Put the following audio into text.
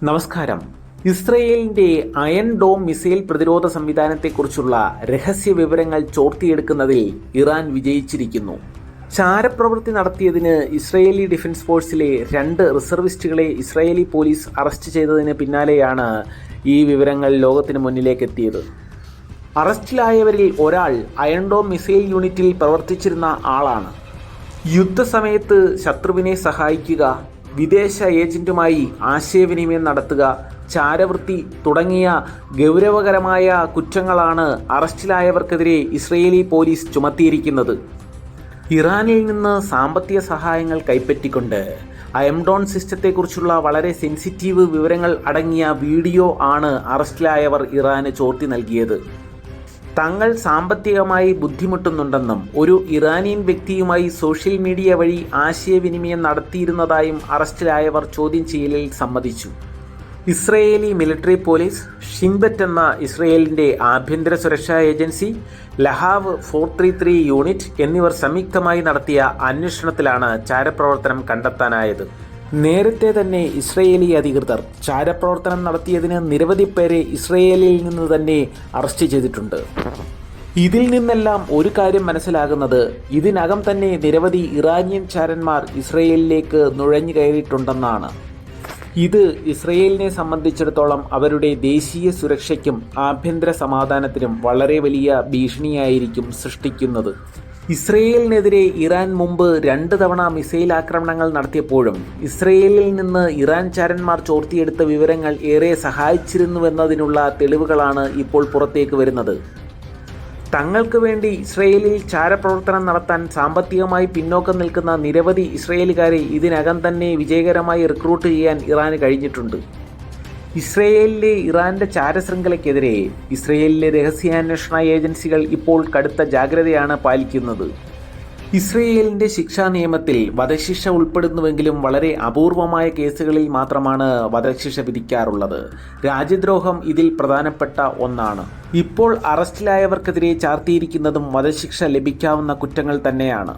നമസ്കാരം. ഇസ്രയേലിന്റെ iron dome missile പ്രതിരോധ സംവിധാനത്തെക്കുറിച്ചുള്ള രഹസ്യ വിവരങ്ങൾ ചോർത്തിയെടുക്കുന്നതിൽ ഇറാൻ വിജയിച്ചിരിക്കുന്നു. ചാരപ്രവൃത്തി നടത്തിയതിന് ഇസ്രയേലി ഡിഫൻസ് ഫോഴ്സിലെ 2 റിസർവിസ്റ്റുകളെ ഇസ്രയേലി പോലീസ് അറസ്റ്റ് ചെയ്തതിന് പിന്നാലെയാണ് ഈ വിവരങ്ങൾ ലോകത്തിന് മുന്നിലേക്ക് എത്തിയത്. അറസ്റ്റിലായവരിൽ ഒരാൾ അയൺ ഡോം മിസൈൽ യൂണിറ്റിൽ പ്രവർത്തിച്ചിരുന്ന ആളാണ്. യുദ്ധസമയത്ത് ശത്രുവിനെ സഹായിക്കുക, വിദേശ ഏജന്റുമായി ആശയവിനിമയം നടത്തുക, ചാരവൃത്തി തുടങ്ങിയ ഗൗരവകരമായ കുറ്റങ്ങളാണ് അറസ്റ്റിലായവർക്കെതിരെ ഇസ്രയേലി പോലീസ് ചുമത്തിയിരിക്കുന്നത്. ഇറാനിൽ നിന്ന് സാമ്പത്തിക സഹായങ്ങൾ കൈപ്പറ്റിക്കൊണ്ട് അയൺ ഡോം സിസ്റ്റത്തെക്കുറിച്ചുള്ള വളരെ സെൻസിറ്റീവ് വിവരങ്ങൾ അടങ്ങിയ വീഡിയോ ആണ് അറസ്റ്റിലായവർ ഇറാന് ചോർത്തി നൽകിയത്. തങ്ങൾ സാമ്പത്തികമായി ബുദ്ധിമുട്ടുന്നുണ്ടെന്നും ഒരു ഇറാനിയൻ വ്യക്തിയുമായി സോഷ്യൽ മീഡിയ വഴി ആശയവിനിമയം നടത്തിയിരുന്നതായും അറസ്റ്റിലായവർ ചോദ്യം ചെയ്യലിൽ സമ്മതിച്ചു. Israeli military police, Shin Bet എന്ന ഇസ്രയേലിൻ്റെ ആഭ്യന്തര സുരക്ഷാ ഏജൻസി, ലഹാവ് 433 യൂണിറ്റ് എന്നിവർ സംയുക്തമായി നടത്തിയ അന്വേഷണത്തിലാണ് ചാരപ്രവർത്തനം കണ്ടെത്താനായത്. നേരത്തെ തന്നെ ഇസ്രയേലി അധികൃതർ ചാരപ്രവർത്തനം നടത്തിയതിന് നിരവധി പേരെ ഇസ്രയേലിൽ നിന്ന് തന്നെ അറസ്റ്റ് ചെയ്തിട്ടുണ്ട്. ഇതിൽ നിന്നെല്ലാം ഒരു കാര്യം മനസ്സിലാകുന്നത്, ഇതിനകം തന്നെ നിരവധി ഇറാനിയൻ ചാരന്മാർ ഇസ്രയേലിലേക്ക് നുഴഞ്ഞു കയറിയിട്ടുണ്ടെന്നാണ്. ഇത് ഇസ്രയേലിനെ സംബന്ധിച്ചിടത്തോളം അവരുടെ ദേശീയ സുരക്ഷയ്ക്കും ആഭ്യന്തര സമാധാനത്തിനും വളരെ വലിയ ഭീഷണിയായിരിക്കും സൃഷ്ടിക്കുന്നത്. ഇസ്രയേലിനെതിരെ ഇറാൻ മുമ്പ് 2 തവണ മിസൈൽ ആക്രമണങ്ങൾ നടത്തിയപ്പോഴും ഇസ്രയേലിൽ നിന്ന് ഇറാൻ ചാരന്മാർ ചോർത്തിയെടുത്ത വിവരങ്ങൾ ഏറെ സഹായിച്ചിരുന്നുവെന്നതിനുള്ള തെളിവുകളാണ് ഇപ്പോൾ പുറത്തേക്ക് വരുന്നത്. തങ്ങൾക്ക് വേണ്ടി ഇസ്രയേലിൽ ചാരപ്രവർത്തനം നടത്താൻ സാമ്പത്തികമായി പിന്നോക്കം നിൽക്കുന്ന നിരവധി ഇസ്രയേലുകാരെ ഇതിനകം തന്നെ വിജയകരമായി റിക്രൂട്ട് ചെയ്യാൻ ഇറാന് കഴിഞ്ഞിട്ടുണ്ട്. ഇസ്രയേലിലെ ഇറാന്റെ ചാരശൃംഖലയ്ക്കെതിരെ ഇസ്രയേലിലെ രഹസ്യാന്വേഷണ ഏജൻസികൾ ഇപ്പോൾ കടുത്ത ജാഗ്രതയാണ് പാലിക്കുന്നത്. ഇസ്രയേലിന്റെ ശിക്ഷാ നിയമത്തിൽ വധശിക്ഷ ഉൾപ്പെടുന്നുവെങ്കിലും വളരെ അപൂർവമായ കേസുകളിൽ മാത്രമാണ് വധശിക്ഷ വിധിക്കാറുള്ളത്. രാജ്യദ്രോഹം ഇതിൽ പ്രധാനപ്പെട്ട ഒന്നാണ്. ഇപ്പോൾ അറസ്റ്റിലായവർക്കെതിരെ ചാർത്തിയിരിക്കുന്നതും വധശിക്ഷ ലഭിക്കാവുന്ന കുറ്റങ്ങൾ തന്നെയാണ്.